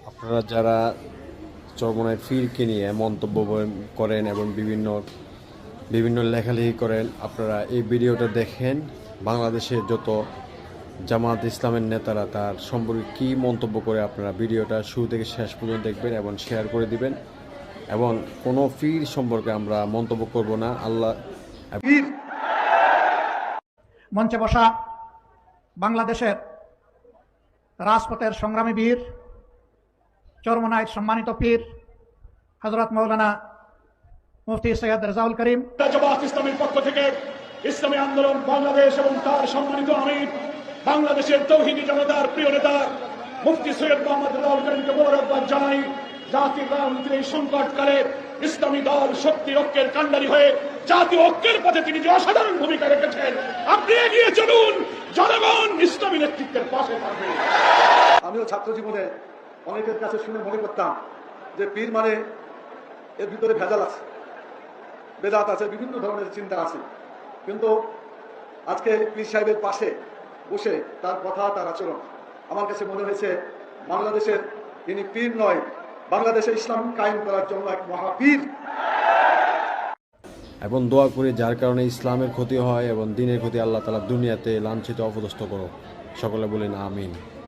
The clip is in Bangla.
আপনারা যারা চরমোনাই পীরকে নিয়ে মন্তব্য করেন এবং বিভিন্ন বিভিন্ন লেখালেখি করেন, আপনারা এই ভিডিওটা দেখেন। বাংলাদেশের যত জামাত ইসলামের নেতারা তার সম্পর্কে কী মন্তব্য করে, আপনারা ভিডিওটা শুরু থেকে শেষ পর্যন্ত দেখবেন এবং শেয়ার করে দিবেন। এবং কোনো পীর সম্পর্কে আমরা মন্তব্য করব না। আল্লাহ পীর মঞ্চে বসা বাংলাদেশের রাজপথের সংগ্রামী বীর, চরমোনাইর সম্মানিত পীর হযরত মাওলানা মুফতি সৈয়দ রেজাউল করিম, জামাত ইসলামের পক্ষ থেকে ইসলামী আন্দোলন বাংলাদেশ এবং তার সম্মানিত আমির বাংলাদেশের তৌহিদি জনতার প্রিয় নেতা মুফতি সৈয়দ মোহাম্মদ রেজাউল করিমকে মোবারকবাদ জানাই। জাতির রাজনীতির এই সংকটকালে ইসলামী দল শক্তি ঐক্যের কাণ্ডারি হয়ে জাতীয় ঐক্যের পথে তিনি যে অসাধারণ ভূমিকা রেখেছেন, আপনি এগিয়ে চলুন, জনগণ ইসলামী নেতৃত্বের পাশে থাকবে। আমিও ছাত্র জীবনে অনেকের কাছে শুনে মনে করতাম যে পীর মানে এর ভিতরে ভেজাল আছে, বেদাত আছে, বিভিন্ন ধরনের চিন্তা আছে। কিন্তু আজকে পীর সাহেবের পাশে বসে তার কথা, তার আচরণ আমার কাছে মনে হয়েছে বাংলাদেশের তিনি পীর নয়, বাংলাদেশে ইসলাম কায়েম করার জন্য এক মহাপীর। এবং দোয়া করি যার কারণে ইসলামের ক্ষতি হয় এবং দিনের ক্ষতি, আল্লাহ তাআলা দুনিয়াতে লাঞ্ছিত অপদস্থ করো। সকলে বলেন আমিন।